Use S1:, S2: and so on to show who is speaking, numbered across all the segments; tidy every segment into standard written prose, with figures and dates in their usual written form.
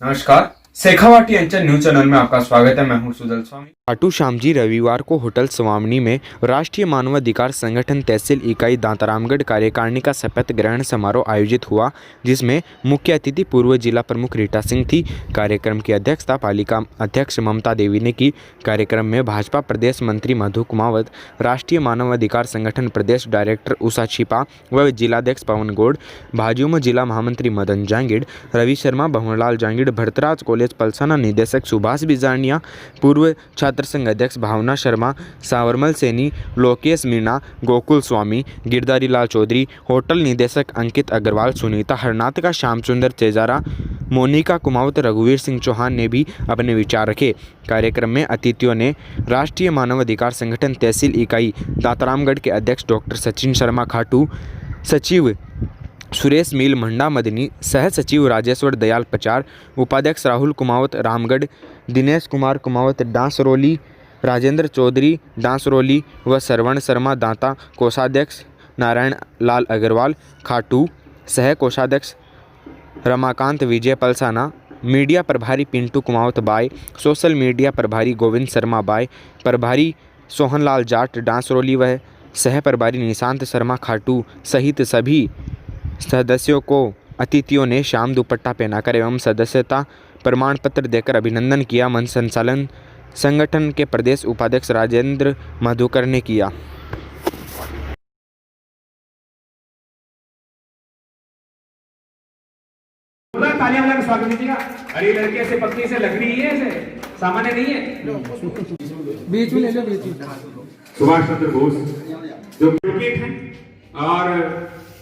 S1: नमस्कार, शेखावाटी अंचल news channel में आपका स्वागत है। मैं हूं सुजल स्वामी।
S2: खाटू श्याम जी रविवार को होटल स्वामिनी में राष्ट्रीय मानवाधिकार संगठन तहसील इकाई दांतारामगढ़ कार्यकारिणी का शपथ ग्रहण समारोह आयोजित हुआ, जिसमें मुख्य अतिथि पूर्व जिला प्रमुख रीटा सिंह थी। कार्यक्रम की अध्यक्षता पालिका अध्यक्ष ममता देवी ने की। कार्यक्रम में भाजपा प्रदेश मंत्री मधु कुमावत, राष्ट्रीय मानवाधिकार संगठन प्रदेश डायरेक्टर उषा छिपा व जिलाध्यक्ष पवन गौड़, भाजयुमो जिला महामंत्री मदन जांगिड़, रवि शर्मा, भंवरलाल जांगिड़, भरतराज कॉलेज पलसाना निदेशक सुभाष बिजारनिया, पूर्व छात्र संघ अध्यक्ष भावना शर्मा, सावरमल सैनी, लोकेश मीणा, गोकुल स्वामी, गिरधारी लाल चौधरी, होटल निदेशक अंकित अग्रवाल, सुनीता हरनाथका, श्याम सुंदर तेजारा, मोनिका कुमावत, रघुवीर सिंह चौहान ने भी अपने विचार रखे। कार्यक्रम में अतिथियों ने राष्ट्रीय मानवाधिकार संगठन तहसील इकाई दांतारामगढ़ के अध्यक्ष डॉक्टर सचिन शर्मा खाटू, सचिव सुरेश मील मंडा मदनी, सह सचिव राजेश्वर दयाल पचार, उपाध्यक्ष राहुल कुमावत रामगढ़, दिनेश कुमार कुमावत डांसरोली, राजेंद्र चौधरी डांसरोली व श्रवण शर्मा दांता, कोषाध्यक्ष नारायण लाल अग्रवाल खाटू, सह कोषाध्यक्ष रमाकांत विजय पलसाना, मीडिया प्रभारी पिंटू कुमावत बाय, सोशल मीडिया प्रभारी गोविंद शर्मा बाय, प्रभारी सोहनलाल जाट डांसरोली व सह प्रभारी निशांत शर्मा खाटू सहित सभी सदस्यों को अतिथियों ने शाम दुपट्टा पहनाकर एवं सदस्यता प्रमाण पत्र देकर अभिनंदन किया। मंच संचालन संगठन के प्रदेश उपाध्यक्ष राजेंद्र मधुकर ने किया।
S3: तालियां बजाकर स्वागत कीजिएगा। अरे लड़की ऐसे पत्नी से लग रही है, ऐसे सामान्य नहीं है।
S4: बीच में ले लो, बीच में।
S3: सुभाष चंद्र बोस जो एडवोकेट हैं और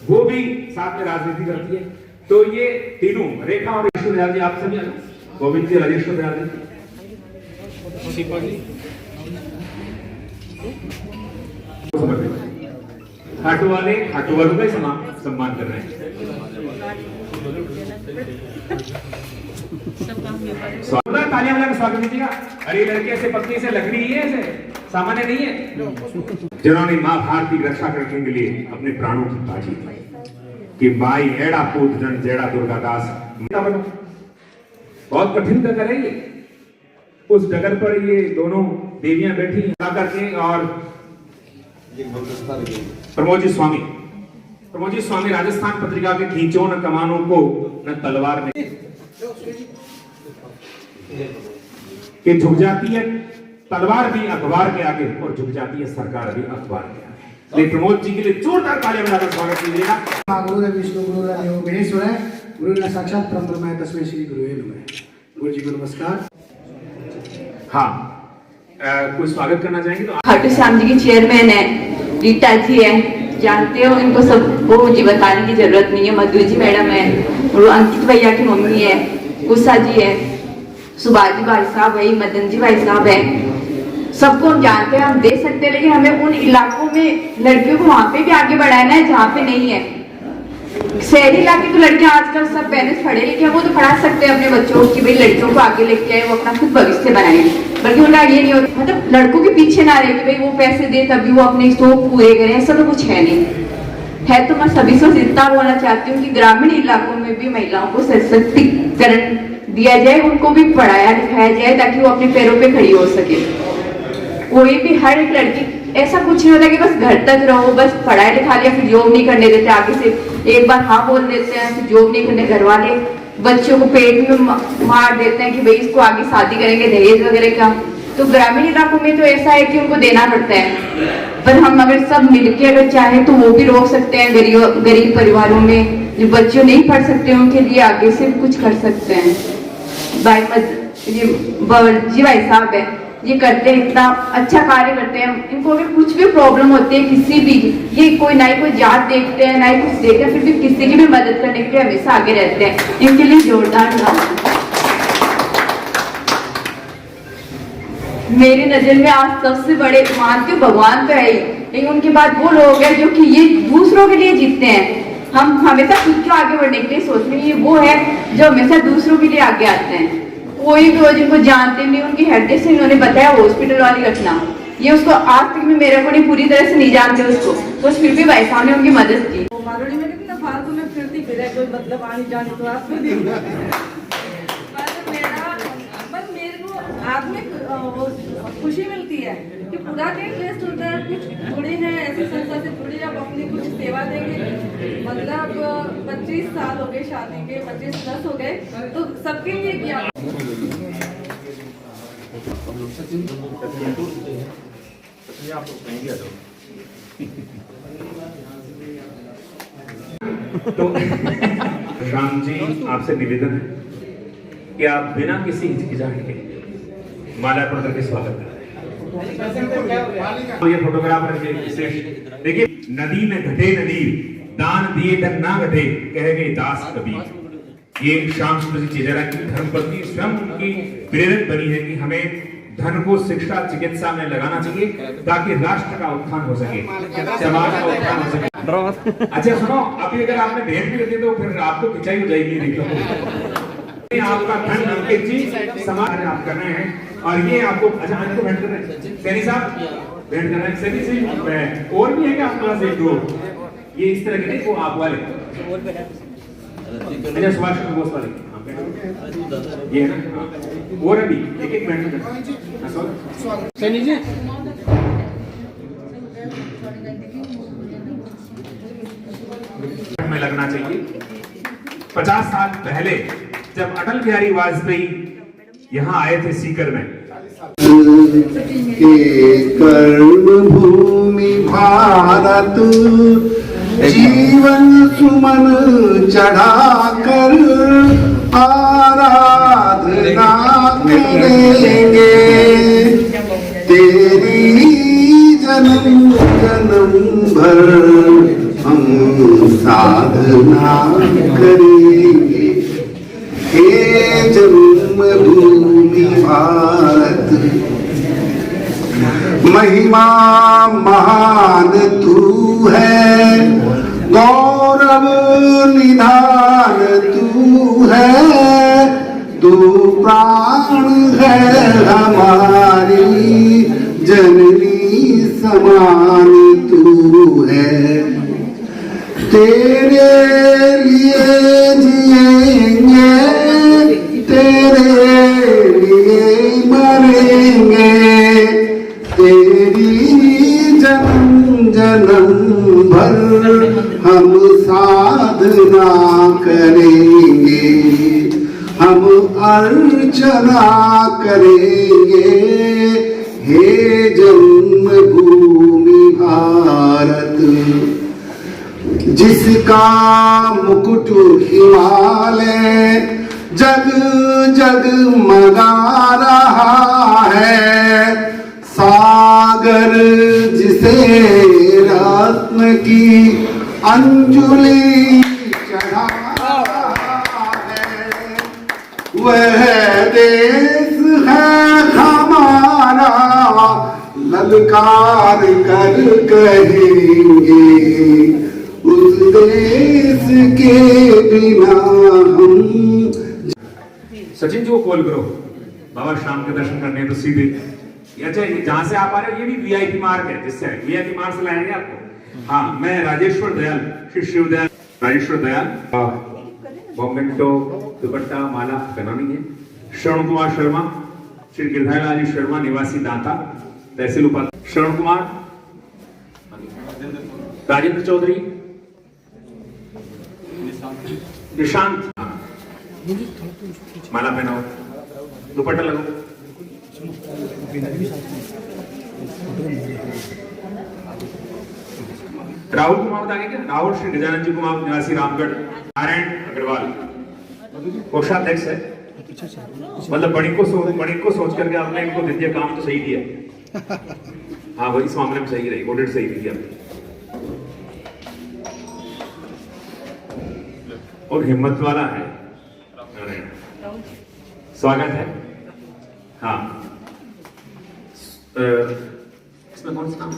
S3: वो भी साथ में राजनीति करती है, तो ये तीनों रेखा और राजेश्वर दयाल जी, आप सभी गोविंद जी, राजेश्वर दयाल जी, खाटू वाले खाटू वालों का सम्मान कर रहे हैं। तालियां बजाकर स्वागत कीजिएगा। अरे लड़की ऐसे पत्नी से लग रही है, ऐसे सामान्य नहीं है, जिन्होंने मां भारती की रक्षा करने के लिए अपने प्राणों की बाजी दी कि माई एड़ा पूत जन जेड़ा दुर्गा दास। बहुत कठिन डगर है ये। उस डगर पर ये दोनों देवियां बैठी करके, और प्रमोद जी स्वामी राजस्थान पत्रिका के खींचो न कमानों को न तलवार में कि झुक जाती है तलवार भी अखबार के आगे और झुक जाती है सरकार भी अखबार के आगे। लेकिन प्रमोद जी के लिए जोरदार तालियां बजाकर स्वागत कीजिएगा।
S4: गुरु विष्णु गुरु गणेश्वर है, गुरु साक्षात परब्रह्म है, तस्मै श्री गुरुवे नमः। गुरु जी को नमस्कार।
S3: हाँ, कोई स्वागत करना चाहेंगे तो
S5: खाटू श्याम जी की चेयरमैन है, रीटा जी है, जानते हो इनको, सबको जी बताने की जरूरत नहीं है। मधु जी मैडम है, और अंकित भैया की मम्मी है, उषा जी है, सुभाष जी भाई साहब है, मदन जी भाई साहब है, सबको हम जानते हैं, हम दे सकते हैं, लेकिन हमें उन इलाकों में लड़कियों को वहां पे भी आगे बढ़ाना है जहाँ पे नहीं है। शहरी इलाके तो लड़कियां आजकल सब पेरेंट्स पढ़े लिखे हैं, वो तो पढ़ा सकते हैं अपने बच्चों की, भाई लड़कियों को आगे लेके आए, वो अपना खुद भविष्य बनाएंगे। बल्कि उनका ये नहीं होता, मतलब लड़कों के पीछे ना रहे कि भाई वो पैसे दे तभी वो अपने शौक पूरे करें, ऐसा तो कुछ है नहीं है। तो मैं सभी से इतना बोलना चाहती हूँ कि ग्रामीण इलाकों में भी महिलाओं को सशक्तिकरण दिया जाए, उनको भी पढ़ाया लिखाया जाए ताकि वो अपने पैरों पे खड़ी हो सके। कोई भी हर एक लड़की, ऐसा कुछ नहीं होता कि बस घर तक रहो, बस पढ़ाई लिखा लिया फिर जॉब नहीं करने देते, आगे से एक बार हाँ बोल देते हैं फिर जॉब नहीं करने, घर वाले बच्चों को पेट में मार देते हैं कि भाई इसको आगे शादी करेंगे, दहेज वगैरह का। तो ग्रामीण इलाकों में तो ऐसा है कि उनको देना पड़ता है, पर हम अगर सब मिलके अगर चाहें तो वो भी रोक सकते हैं। गरीब परिवारों में जो बच्चे नहीं पढ़ सकते उनके लिए आगे से कुछ कर सकते हैं। जी भाई साहब है, ये करते हैं, इतना अच्छा कार्य करते हैं। इनको अगर कुछ भी प्रॉब्लम होती है किसी भी, ये कोई ना ही कोई जात देखते हैं ना ही कुछ देखते हैं, फिर भी किसी की भी मदद करने के लिए हमेशा आगे रहते हैं। इनके लिए जोरदार मेरी नजर में आज सबसे बड़े मानते हो भगवान तो है ही, लेकिन उनके बाद वो लोग हैं जो कि ये दूसरों के लिए जीतते हैं। हम हमेशा खुद को आगे बढ़ने के लिए सोचते हैं, ये वो है जो हमेशा दूसरों के लिए आगे आते हैं। कोई भी जिनको जानते नहीं, उनकी हृदय से इन्होंने बताया हॉस्पिटल वाली घटना, ये उसको आज तक भी मेरे को नहीं पूरी तरह से नहीं जानते उसको, तो फिर भी भाई साहब ने उनकी मदद की।
S6: फालतू में फिरती फिर कोई मतलब आनी जानी तो आपको वो खुशी मिलती है कि पूरा दिन वेस्ट होता है। कुछ जुड़े हैं ऐसी संस्था से जुड़े, अब अपनी कुछ सेवा देंगे। मतलब 25 साल हो गए शादी के, 25+ हो गए, तो सबके लिए किया।
S3: तो श्याम जी, आपसे निवेदन है कि आप बिना किसी हिचकिचाहट के माल्यार्पण करके स्वागत करें। तो ये फोटोग्राफर के विशेष देखिए, नदी में घटे नदी, दान दिए धन ना घटे, कह गए दास कबीर। ये श्याम सुंदर जी चेजारा की धर्मपत्नी स्वयं उनकी प्रेरक बनी है कि हमें धन को शिक्षा चिकित्सा में लगाना चाहिए ताकि राष्ट्र का उत्थान हो सके, समाज का उत्थान हो सके। अच्छा सुनो, अभी अगर आपने भेंट भी कर दी तो फिर आपको खिंचाई हो जाएगी। देखो आपका धन अंकित जी समाज आप कर रहे हैं, और ये आपको अच्छा आपको भेंट कर रहे हैं सैनी साहब, भेंट कर रहे हैं सैनी से। और भी है क्या आपके पास? एक दो ये इस तरह के नहीं, वो आप वाले अच्छा सुभाष चंद्र बोस वाले ये है ना। और अभी एक एक मिनट में सैनी जी में लगना चाहिए। 50 साल पहले जब अटल बिहारी वाजपेयी यहाँ आए थे सीकर में,
S7: के कर्म भूमि भारत, जीवन सुमन चढ़ाकर आराधना करेंगे, तेरी जन्म जन्म भर हम साधना करेंगे। हे जन्मभूमि भारत, महिमा महान तू है, गौरव निधान तू है, तू प्राण है हमारी, जननी समान तू है। तेरे लिए जिएंगे, तेरे लिए मरेंगे, तेरी जन्म जन्म भर हम साधना करेंगे, हम अर्चना करेंगे। हे जन्मभूमि भारत, जिसका मुकुट हिमालय जग जग मगा रहा है, सागर जिसे रत्न की अंजुलि चढ़ा है, वह देश है हमारा, ललकार कर कहेंगे, उस देश के बिना हम।
S3: सचिन जी को कॉल करो, बाबा शाम के दर्शन करने हैं तो सीधे। अच्छा जहां से आप आ रहे हो ये भी वीआईपी मार्ग है, जिससे वीआईपी मार्ग से लाएंगे आपको। हाँ, मैं राजेश्वर दयाल, श्री शिवदयाल राजेश्वर दयाल, बॉम्बेंटो दुपट्टा माला पहनानी है। श्रवण कुमार शर्मा, श्री गिरधारीलाल जी शर्मा, निवासी दांता, तहसील उपाध्याय। श्रवण कुमार, राजेंद्र चौधरी, निशांत, माला पहनाओ, दुपट्टा लगाओ। राहुल कुमार बताएंगे क्या? राहुल श्री गजानन जी कुमार, निवासी रामगढ़। नारायण अग्रवाल कोषाध्यक्ष है, मतलब बड़ी को सोच करके आपने इनको दे दिया, काम तो सही दिया। हाँ वही इस मामले में सही रही, ऑडिट सही दिया। और हिम्मत वाला है नारायण, स्वागत है। हाँ इसमें कौन सा नाम?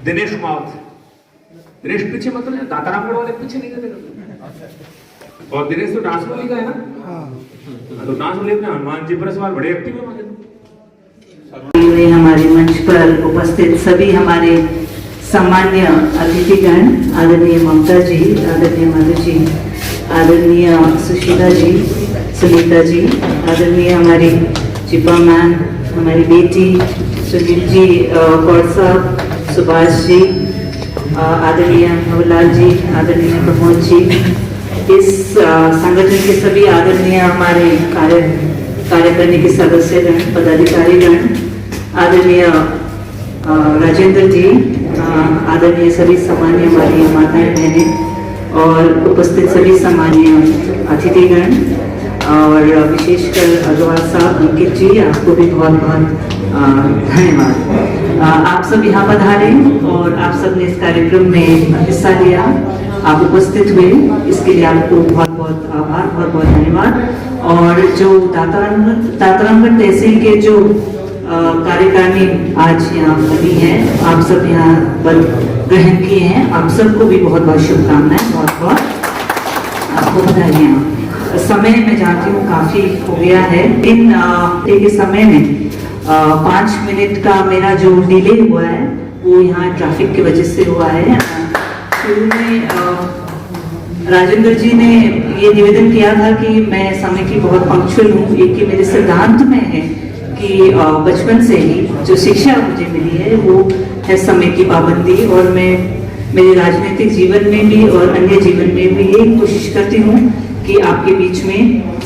S3: दिनेश कुमार। दिनेश पीछे मतलब दातारामगढ़ वाले पीछे नहीं गए। और दिनेश तो डांस वाली का है ना? तो डांस वाले में हनुमान जी पर सवाल बड़े एक्टिव है।
S8: हमारे मंच पर उपस्थित सभी हमारे सम्मान्य अतिथिगण, आदरणीय ममता जी, आदरणीय मधु जी, आदरणीय सुशीला जी, सुनीता जी, आदरणीय हमारी चिपा मैम, हमारी बेटी सुनील जी, कौर साहब, सुभाष जी, आदरणीय नवलाल जी, आदरणीय प्रमोद जी, इस संगठन के सभी आदरणीय हमारे कार्यकारिणी के सदस्यगण, पदाधिकारीगण, आदरणीय राजेंद्र जी, आदरणीय सभी सम्मानीय हमारी माताएं बहनें और उपस्थित सभी सम्मानीय अतिथिगण, और विशेषकर अग्रवाल साहब, अंकित जी, आपको भी बहुत बहुत धन्यवाद। आप सब यहाँ पधारे और आप सब ने इस कार्यक्रम में हिस्सा लिया, आप उपस्थित हुए, इसके लिए आपको बहुत बहुत आभार, बहुत बहुत धन्यवाद। और जो दातारामगढ़ तहसील के जो कार्यकारिणी आज यहाँ बनी है, आप सब यहाँ पर ग्रहण किए हैं, आप सबको भी बहुत बहुत शुभकामनाएं, बहुत बहुत आपको बधाइयाँ। समय मैं जानती हूँ काफी हो गया है, इन के समय में 5 मिनट का मेरा जो डिले हुआ है वो यहाँ ट्रैफिक की वजह से हुआ है। शुरू में राजेंद्र जी ने ये निवेदन किया था कि मैं समय की बहुत पंक्चुअल हूँ, एक कि मेरे सिद्धांत में है कि बचपन से ही जो शिक्षा मुझे मिली है वो है समय की पाबंदी, और मैं मेरे राजनीतिक जीवन में भी और अन्य जीवन में भी यही कोशिश करती हूँ कि आपके बीच में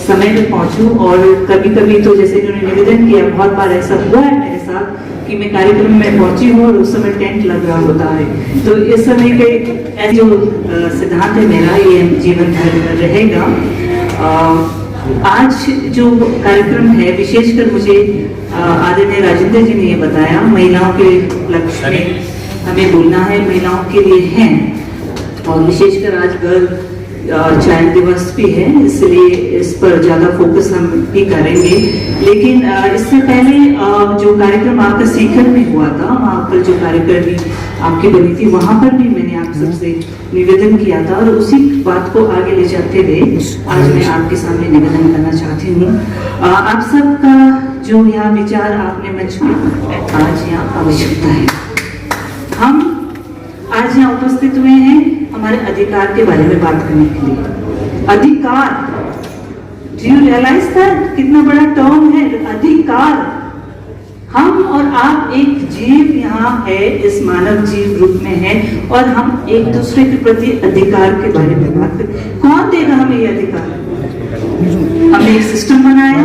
S8: समय पे पहुंचूं। और कभी कभी तो जैसे उन्होंने निवेदन किया, बहुत बार ऐसा हुआ है मेरे साथ कि मैं कार्यक्रम में पहुंची हूँ और उस समय टेंट लग रहा होता है। तो इस समय के जो सिद्धांत है मेरा, ये जीवन भर रहेगा। आज जो कार्यक्रम है, विशेषकर मुझे आदरणीय राजेंद्र जी ने ये बताया, महिलाओं के लक्ष्य में हमें बोलना है, महिलाओं के लिए है, और विशेषकर आज गर्ल चाइल्ड दिवस भी है, इसलिए इस पर ज्यादा फोकस हम भी करेंगे। लेकिन इससे पहले जो कार्यक्रम आपका सीकर में हुआ था, वहाँ पर जो कार्यकारिणी आपकी बनी थी, वहाँ पर भी मैंने आप सबसे निवेदन किया था, और उसी बात को आगे ले जाते हुए आज मैं आपके सामने निवेदन करना चाहती हूँ। आप सबका जो यहाँ विचार आपने मंच में आज यहाँ आवश्यकता है, हम आज यहाँ उपस्थित हुए हैं हमारे अधिकार के बारे में बात करने के लिए। अधिकार, डू यू रियलाइज दैट कितना बड़ा टर्म है अधिकार। हम और आप एक जीव यहाँ है, इस मानव जीव रूप में है, और हम एक दूसरे के प्रति अधिकार के बारे में बात करें। कौन देगा हमें ये अधिकार? हमने एक सिस्टम बनाया,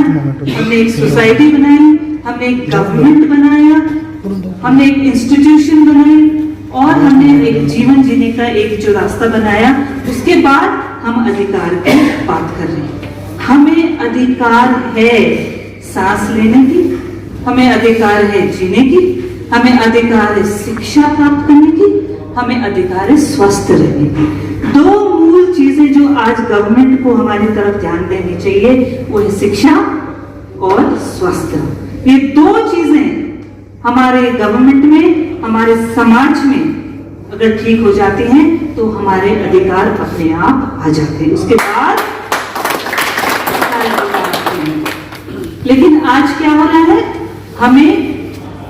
S8: हमने एक सोसाइटी बनाई, हमने एक गवर्नमेंट बनाया, हमने एक इंस्टीट्यूशन बनाई, और हमने एक जीवन जीने का एक जो रास्ता बनाया। उसके बाद हम अधिकार की बात कर रहे हैं। हमें अधिकार है सांस लेने की, हमें अधिकार है जीने की, हमें अधिकार है शिक्षा प्राप्त करने की, हमें अधिकार है स्वस्थ रहने की। दो मूल चीजें जो आज गवर्नमेंट को हमारी तरफ ध्यान देनी चाहिए, वो है शिक्षा और स्वास्थ्य। ये दो चीजें हमारे गवर्नमेंट में, हमारे समाज में अगर ठीक हो जाती हैं तो हमारे अधिकार अपने आप आ जाते हैं। उसके बाद लेकिन आज क्या हो रहा है, हमें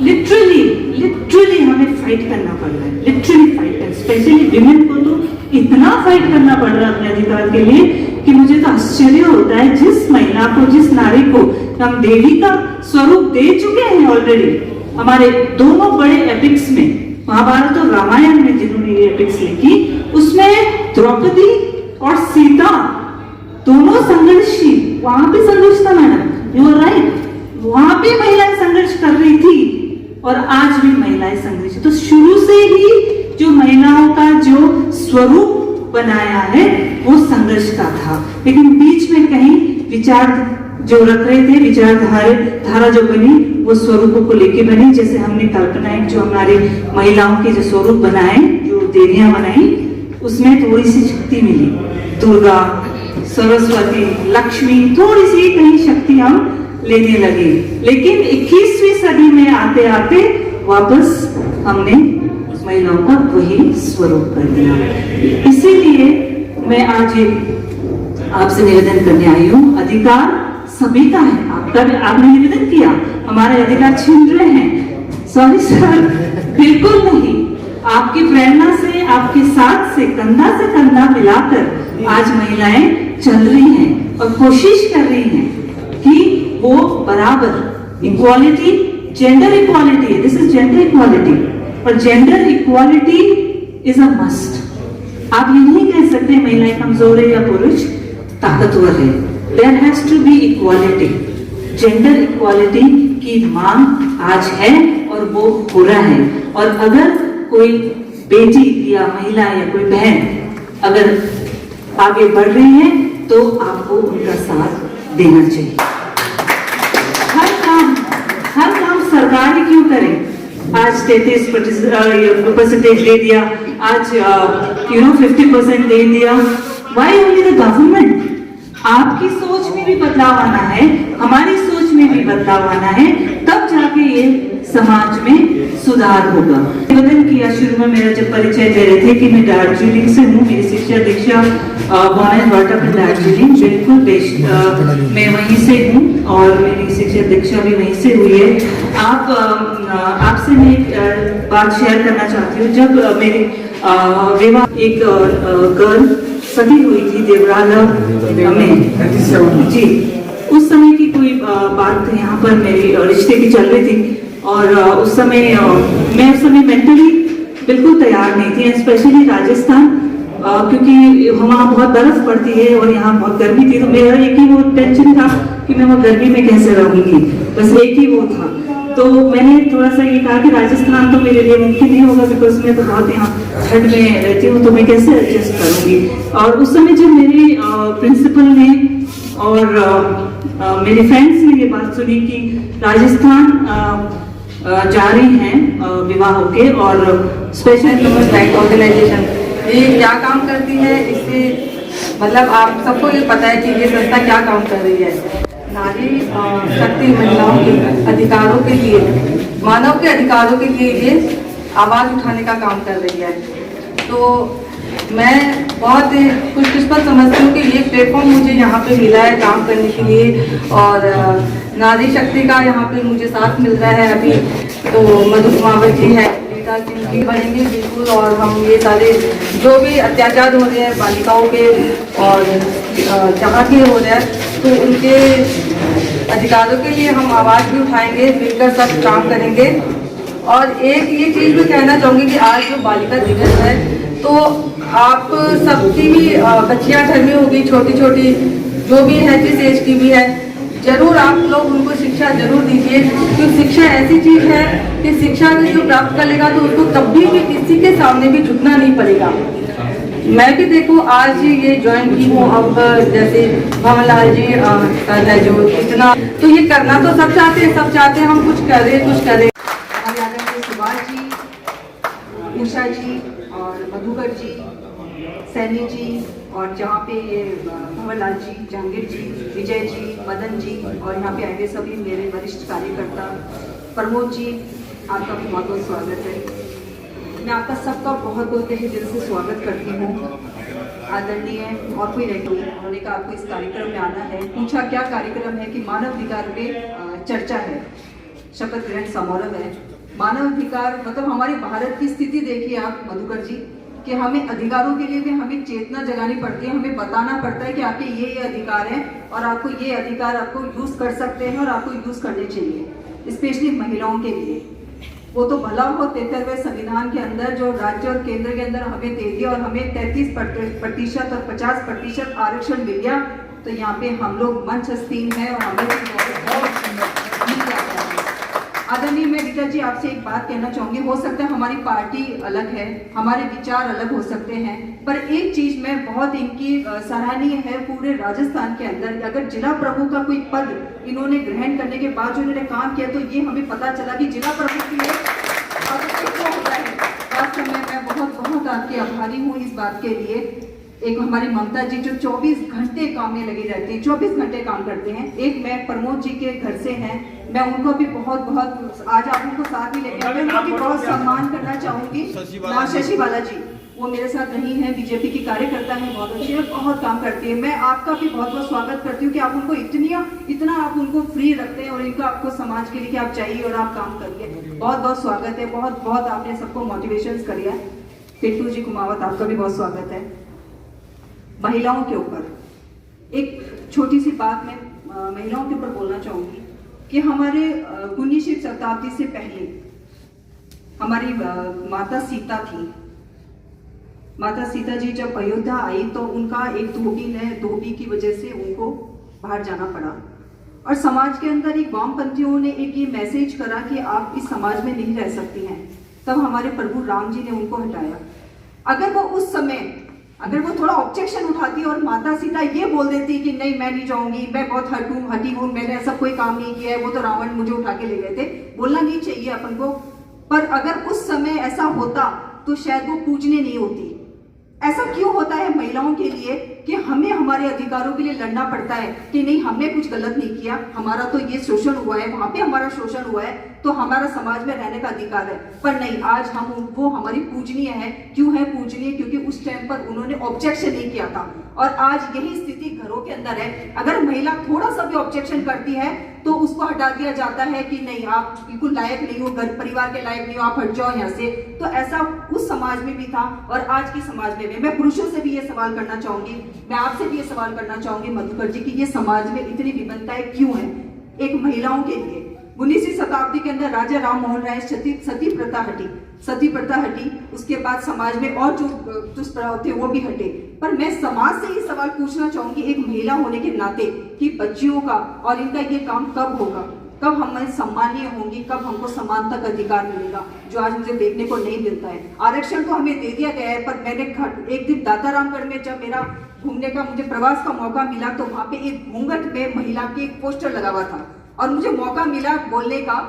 S8: लिटरली हमें फाइट करना पड़ रहा है, लिटरली फाइट, स्पेशली विमेन को तो इतना फाइट करना पड़ रहा है अपने अधिकार के लिए कि मुझे तो आश्चर्य होता है। जिस महिला को, जिस नारी को हम देवी का स्वरूप दे चुके हैं ऑलरेडी, हमारे दोनों बड़े एपिक्स में, महाभारत और रामायण में जिन्होंने ये एपिक्स लिखी, उसमें द्रौपदी और सीता दोनों संघर्षी, वहां पे संघर्ष था मैडम, यू आर राइट, वहां पे महिलाएं संघर्ष कर रही थी और आज भी महिलाएं संघर्ष। तो शुरू से ही जो महिलाओं का जो स्वरूप बनाया है वो संघर्ष का था, लेकिन बीच में कहीं विचार जो रख रहे थे, विचारधारा जो बनी वो स्वरूपों को लेके बनी। जैसे हमने कल्पनाएं जो हमारे महिलाओं के जो स्वरूप बनाए, जो देवियां बनाई, उसमें थोड़ी सी शक्ति मिली, दुर्गा, सरस्वती, लक्ष्मी, थोड़ी सी कहीं शक्ति हम लेने लगे। लेकिन 21वीं सदी में आते आते वापस हमने महिलाओं का वही स्वरूप कर दिया। इसीलिए मैं आज आपसे निवेदन करने आई हूँ, अधिकार सभी का है। आपने निवेदन किया हमारे अधिकार छीन रहे हैं, सॉरी सर, बिल्कुल नहीं। आपकी प्रेरणा से, आपके साथ से कंधा मिलाकर आज महिलाएं चल रही हैं और कोशिश कर रही हैं कि वो बराबर equality, gender equality, this is gender equality, और gender equality is a must. आप ये नहीं कह सकते महिलाएं कमजोर है या पुरुष ताकतवर है। There has to be equality. Gender equality की मांग आज है और वो हो रहा है। और अगर कोई बेटी या महिला या कोई बहन अगर आगे बढ़ रही है तो आपको उनका साथ देना चाहिए। हर काम सरकार ही क्यों करे? आज 33% दे दिया, आज 50% दे दिया। Why only the government? आपकी सोच में भी बदलाव आना है, हमारी सोच में भी बदलाव आना है, तब जाके ये समाज में सुधार होगा। निवेदन किया शुरू में मेरा जब परिचय दे रहे थे कि मैं दार्जिलिंग से हूँ, मेरी शिक्षा दीक्षा born and brought up in Darjeeling, बिल्कुल मैं वहीं से हूँ और मेरी शिक्षा दीक्षा भी वहीं से हुई है। आपसे मैं एक बात शेयर करना चाहती हूँ। जब मेरी विवाह एक गर्ल सदी हुई थी देवराला में जी, उस समय की कोई बात यहाँ पर मेरी रिश्ते की चल रही थी और उस समय मैं उस समय मेंटली बिल्कुल तैयार नहीं थी, स्पेशली राजस्थान, क्योंकि वहाँ बहुत बर्फ पड़ती है और यहाँ बहुत गर्मी थी। तो मेरा एक ही वो टेंशन था कि मैं वहाँ गर्मी में कैसे रहूंगी, बस एक ही वो था। तो मैंने थोड़ा सा ये कहा कि राजस्थान तो मेरे लिए मुमकिन नहीं होगा, बिकॉज मैं तो बहुत यहाँ ठंड में रहती हूँ, तो मैं कैसे एडजस्ट करूँगी। और उस समय जब मेरी प्रिंसिपल ने और मेरे फ्रेंड्स ने ये बात सुनी कि राजस्थान जा रही हैं विवाह होके, और
S6: स्पेशल ह्यूमन राइट ऑर्गेनाइजेशन ये क्या काम करती है, इससे मतलब आप सबको ये पता है कि ये संस्था क्या काम कर रही है। नारी शक्ति महिलाओं के अधिकारों के लिए, मानव के अधिकारों के लिए ये आवाज़ उठाने का काम कर रही है। तो मैं बहुत खुशकिस्मत समझती हूँ कि ये प्लेटफॉर्म मुझे यहाँ पे मिला है काम करने के लिए, और नारी शक्ति का यहाँ पे मुझे साथ मिल रहा है अभी। तो मधु कुमावत जी है, रीता सिंह जी बनेंगे बिल्कुल, और हम ये सारे जो भी अत्याचार हो रहे हैं बालिकाओं के और जहाँ भी हो रहा है, तो उनके अधिकारों के लिए हम आवाज़ भी उठाएंगे, मिलकर सब काम करेंगे। और एक ये चीज़ भी कहना चाहूँगी कि आज जो बालिका दिवस है, तो आप सबकी भी बच्चियाँ घर में होगी, छोटी छोटी जो भी है, जिस एज की भी है, जरूर आप लोग उनको शिक्षा जरूर दीजिए, क्योंकि शिक्षा ऐसी चीज़ है कि शिक्षा जो प्राप्त कर लेगा तो उसको कभी भी किसी के सामने भी झुकना नहीं पड़ेगा। मैं भी देखो आज ये ज्वाइन की हूँ, अब जैसे भवनलाल जी है जो इतना, तो ये करना तो सब चाहते हैं हम कुछ करें। सुभाष जी, उषा जी और मधुकर जी, सैनी जी, और जहाँ पे ये भवनलाल जी, जहांगीर जी, विजय जी, मदन जी, और यहाँ पे आए सभी मेरे वरिष्ठ कार्यकर्ता, प्रमोद जी, आपका भी बहुत बहुत स्वागत है। मैं आपका सबका बहुत बहुत तहे दिल से स्वागत करती हूँ। आदरणीय और कोई नहीं, उन्होंने कहा आपको इस कार्यक्रम में आना है। पूछा क्या कार्यक्रम है, कि मानव अधिकार पे चर्चा है, शपथ ग्रहण समारोह है। मानव अधिकार मतलब हमारे भारत की स्थिति देखिए आप मधुकर जी, कि हमें अधिकारों के लिए भी हमें चेतना जगानी पड़ती है, हमें बताना पड़ता है कि आपके ये अधिकार हैं और आपको ये अधिकार आपको यूज कर सकते हैं और आपको यूज करने चाहिए, स्पेशली महिलाओं के लिए। वो तो भला हो 73वें संविधान के अंदर जो राज्य और केंद्र के अंदर हमें दे दिया और हमें 33% और 50% आरक्षण मिल गया, तो यहाँ पे हम लोग मंचस्तीन है और हमें आदरणीय मैं रीता जी आपसे एक बात कहना चाहूंगी। हो सकता है हमारी पार्टी अलग है, हमारे विचार अलग हो सकते हैं, पर एक चीज में बहुत इनकी सराहनीय है, पूरे राजस्थान के अंदर अगर जिला प्रमुख का कोई पद इन्होंने ग्रहण करने के बाद जो इन्होंने काम किया, तो ये हमें पता चला कि जिला प्रमुख की होता है। वास्तव में मैं बहुत बहुत आपकी आभारी हूँ इस बात के लिए। एक हमारी ममता जी जो 24 घंटे काम में लगी रहती है, 24 घंटे काम करते हैं। एक मैं प्रमोद जी के घर से हैं, मैं उनको भी बहुत बहुत आज आप उनको साथ ही लेके आए, उनको भी बहुत सम्मान करना चाहूंगी। शशि बाला जी, वो मेरे साथ रही हैं, बीजेपी की कार्यकर्ता है, बहुत अच्छी है, बहुत काम करती है। मैं आपका भी बहुत बहुत स्वागत करती हूँ कि आप उनको इतना आप उनको फ्री रखते हैं और इनको आपको समाज के लिए कि आप चाहिए और आप काम करिए। बहुत बहुत स्वागत है, बहुत बहुत आपने सबको मोटिवेशन करिए।
S9: टिट्टू जी कुमावत, आपका भी बहुत स्वागत है। महिलाओं के ऊपर एक छोटी सी बात मैं महिलाओं के ऊपर बोलना चाहूंगी कि हमारे 19वीं शताब्दी से पहले हमारी माता सीता थी। माता सीता जी जब अयोध्या आई तो उनका एक धोबी की वजह से उनको बाहर जाना पड़ा, और समाज के अंदर एक वामपंथियों ने एक ये मैसेज करा कि आप इस समाज में नहीं रह सकती हैं। तब हमारे प्रभु राम जी ने उनको हटाया। अगर वो उस समय वो थोड़ा ऑब्जेक्शन उठाती और माता सीता ये बोल देती कि नहीं मैं नहीं जाऊंगी, मैं बहुत हटी हूँ, मैंने ऐसा कोई काम नहीं किया है, वो तो रावण मुझे उठा के ले गए थे, बोलना नहीं चाहिए अपन को। पर अगर उस समय ऐसा होता तो शायद वो पूजने नहीं होती। ऐसा क्यों होता है महिलाओं के लिए कि हमें हमारे अधिकारों के लिए लड़ना पड़ता है कि नहीं हमने कुछ गलत नहीं किया, हमारा तो ये शोषण हुआ है, वहां पे हमारा शोषण हुआ है, तो हमारा समाज में रहने का अधिकार है। पर नहीं, आज हम वो हमारी पूजनीय है। क्यों है पूजनीय? क्योंकि उस टाइम पर उन्होंने ऑब्जेक्शन नहीं किया था, और आज यही स्थिति घरों के अंदर है। अगर महिला थोड़ा सा भी ऑब्जेक्शन करती है तो उसको हटा दिया जाता है कि नहीं आप बिल्कुल लायक नहीं हो, घर परिवार के लायक नहीं हो, आप हट जाओ यहाँ से। तो ऐसा उस समाज में भी था और आज की समाज में भी। मैं पुरुषों से भी ये सवाल करना चाहूंगी, मैं आपसे भी ये सवाल करना चाहूंगी मधुकर जी, कि ये समाज में इतनी विभिन्नताएं क्यों है एक महिलाओं के लिए? 19वीं शताब्दी के अंदर राजा राम मोहन राय सती प्रथा हटी, उसके बाद समाज में और जो दुष्प्रभाव थे वो भी हटे। पर मैं समाज से ये सवाल पूछना चाहूंगी एक महिला होने के नाते कि बच्चियों का और इनका ये काम कब होगा, कब हम सम्मानीय होंगी, कब हमको समानता का अधिकार मिलेगा, जो आज मुझे देखने को नहीं मिलता है। आरक्षण तो हमें दे दिया गया है, पर मैंने एक दिन दातारामगढ़ में जब मेरा घूमने का मुझे प्रवास का मौका मिला तो वहां पे एक घूंघट में महिला की एक पोस्टर लगा हुआ था, और मुझे मौका मिला बोलने का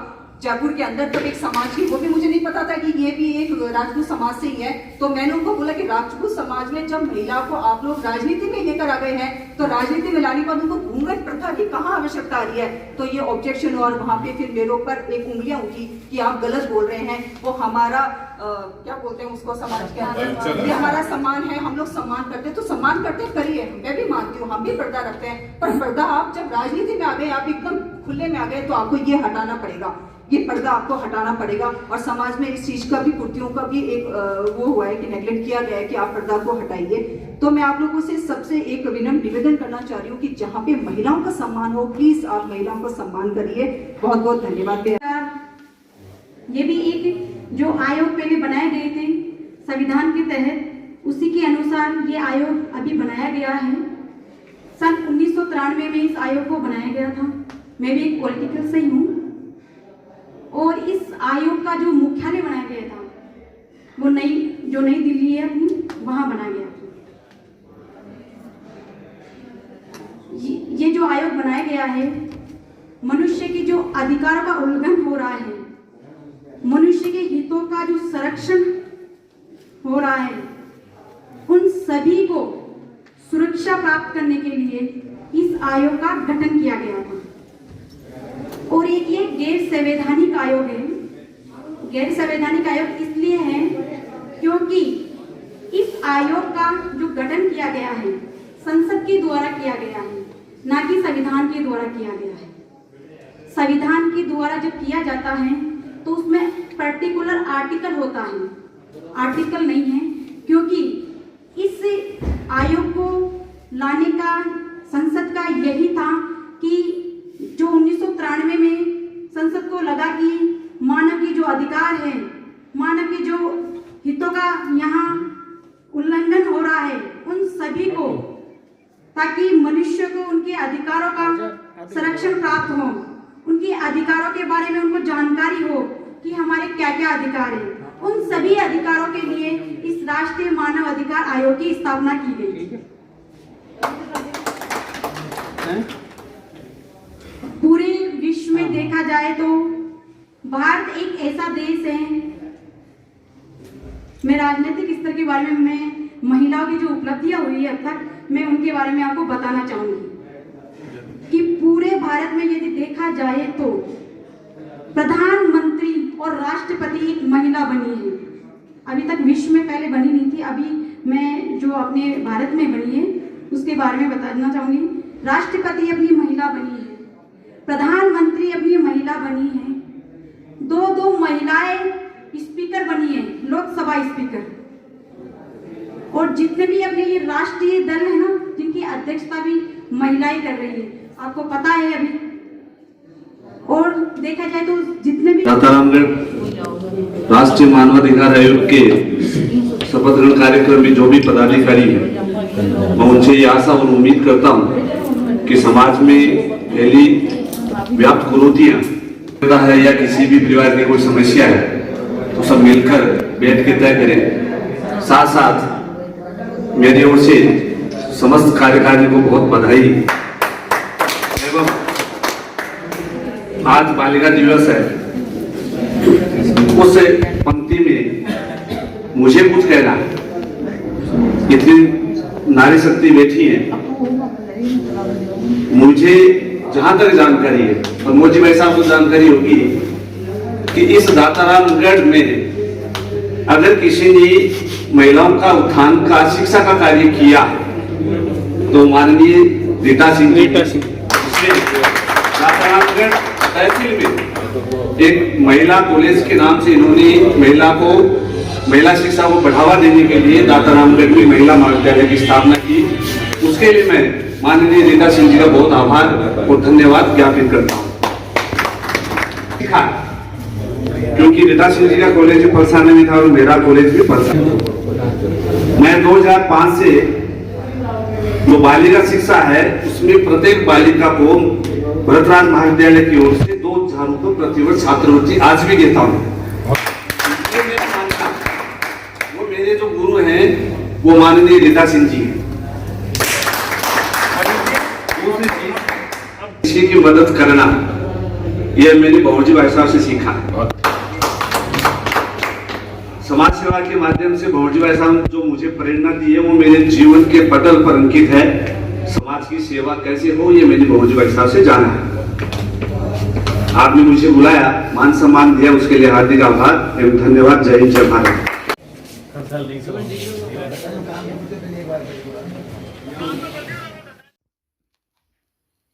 S9: जयपुर के अंदर। तब एक समाज की, वो भी मुझे नहीं पता था कि ये भी एक राजपूत समाज से ही है, तो मैंने उनको बोला कि राजपूत समाज में जब महिला को आप लोग राजनीति में लेकर आ गए हैं तो राजनीति में लाने के बाद उनको घूंघट प्रथा की कहाँ आवश्यकता आ रही है? तो ये ऑब्जेक्शन, और वहां पे फिर मेरे ऊपर एक उंगलियां उठी कि आप गलत बोल रहे हैं, वो हमारा क्या बोलते हैं उसको, समाज के अंदर ये हमारा सम्मान है, हम लोग सम्मान करते हैं, तो सम्मान करते करिए, मैं भी मानती हूँ, हम भी पर्दा रखते हैं। पर पर्दा आप जब राजनीति में आ गए, आप एकदम खुले में आ गए, तो आपको ये हटाना पड़ेगा, ये पर्दा आपको हटाना पड़ेगा। और समाज में इस चीज का भी, कुर्तियों का भी एक वो हुआ है कि नेगलेक्ट किया गया है कि आप पर्दा को हटाइए। तो मैं आप लोगों से सबसे एक विनम्र निवेदन करना चाह रही हूँ कि जहाँ पे महिलाओं का सम्मान हो, प्लीज आप महिलाओं को सम्मान करिए। बहुत बहुत धन्यवाद।
S10: ये भी एक जो आयोग पहले बनाए गए थे संविधान के तहत, उसी के अनुसार ये आयोग अभी बनाया गया है। सन 1993 में इस आयोग को बनाया गया था। मैं भी एक पॉलिटिकल से ही हूँ, और इस आयोग का जो मुख्यालय बनाया गया था वो नई दिल्ली है अपनी, वहां बनाया गया था। ये जो आयोग बनाया गया है, मनुष्य की जो अधिकारों का उल्लंघन हो रहा है, मनुष्य के हितों का जो संरक्षण हो रहा है, उन सभी को सुरक्षा प्राप्त करने के लिए इस आयोग का गठन किया गया था। और एक ये गैर संवैधानिक आयोग है। गैर संवैधानिक आयोग इसलिए है क्योंकि इस आयोग का जो गठन किया गया है संसद के द्वारा किया गया है, ना कि संविधान के द्वारा किया गया है। संविधान के द्वारा जब किया जाता है तो उसमें पर्टिकुलर आर्टिकल होता है, आर्टिकल नहीं है, क्योंकि इस आयोग को लाने का संसद का यही था कि जो 1993 में संसद को लगा कि मानव की जो अधिकार है, मानव की जो हितों का यहाँ उल्लंघन हो रहा है, उन सभी को, ताकि मनुष्य को उनके अधिकारों का संरक्षण प्राप्त हो, उनके अधिकारों के बारे में उनको जानकारी हो कि हमारे क्या क्या अधिकार है, उन सभी अधिकारों के लिए इस राष्ट्रीय मानव अधिकार आयोग की स्थापना की गई। पूरे विश्व में देखा जाए तो भारत एक ऐसा देश है, मैं राजनीतिक स्तर के बारे में, मैं महिलाओं की जो उपलब्धियां हुई है अब तक, मैं उनके बारे में आपको बताना चाहूंगी कि पूरे भारत में यदि देखा जाए तो प्रधानमंत्री और राष्ट्रपति एक महिला बनी है। अभी तक विश्व में पहले बनी नहीं थी, अभी मैं जो अपने भारत में बनी है उसके बारे में बताना चाहूंगी। राष्ट्रपति अपनी महिला बनी है, प्रधानमंत्री अपनी महिला बनी है, दो महिलाएं स्पीकर बनी है, लोकसभा स्पीकर। और जितने भी अपने ये राष्ट्रीय दल है ना, जिनकी अध्यक्षता भी महिलाएं कर रही है, आपको पता है अभी। और देखा जाए तो जितने भी
S7: दातारामगढ़ राष्ट्रीय मानवाधिकार आयोग के शपथ ग्रहण कार्यक्रम में जो भी पदाधिकारी हैं, मैं उनसे ये आशा और उम्मीद करता हूँ कि समाज में फैली व्याप्त कुरीतियां है या किसी भी परिवार की कोई समस्या है तो सब मिलकर बैठ के तय करें। साथ साथ मेरी ओर से समस्त कार्यकारिणी को बहुत बधाई एवं आज बालिका दिवस है, उस पंक्ति में मुझे कुछ कहना, इतनी नारी शक्ति बैठी है, मुझे जहां तक जानकारी है और मोदी भाई साहब को जानकारी होगी कि इस दातारामगढ़ में अगर किसी ने महिलाओं का उत्थान का शिक्षा का कार्य किया तो माननीय रीटा सिंह जी दातारामगढ़ तहसील में एक महिला कॉलेज के नाम से इन्होंने महिला शिक्षा को बढ़ावा देने के लिए दातारामगढ़ में महिला महाविद्यालय की स्थापना की। उसके लिए मैं माननीय रीटा सिंह जी का बहुत आभार और धन्यवाद ज्ञापित करता हूँ। क्योंकि रीटा सिंह जी का कॉलेज भी पलसाने में था और मेरा कॉलेज भी पलसाने। मैं 2005 से जो बालिका शिक्षा है उसमें प्रत्येक बालिका को भरतराज महाविद्यालय की ओर से 2000 रुपये प्रतिवर्ष छात्रवृत्ति आज भी देता हूँ। वो मेरे जो गुरु हैं वो माननीय रीटा सिंह जी हैं। किसी की मदद करना यह मैंने बहुजी भाई साहब से सीखा है। समाज सेवा के माध्यम से बहुजी भाई साहब जो मुझे प्रेरणा दी है वो मेरे जीवन के पटल पर अंकित है। समाज की सेवा कैसे हो ये मैंने बहुजी भाई साहब से जाना है। आपने मुझे बुलाया, मान सम्मान दिया, उसके लिए हार्दिक आभार एवं धन्यवाद। जय हिंद, जय भारत।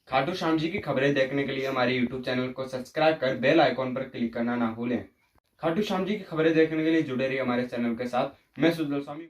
S1: खाटू श्याम जी की खबरें देखने के लिए हमारे YouTube चैनल को सब्सक्राइब कर बेल आइकॉन पर क्लिक करना ना भूलें। खाटू श्याम जी की खबरें देखने के लिए जुड़े रहिए हमारे चैनल के साथ। मैं सुजल स्वामी।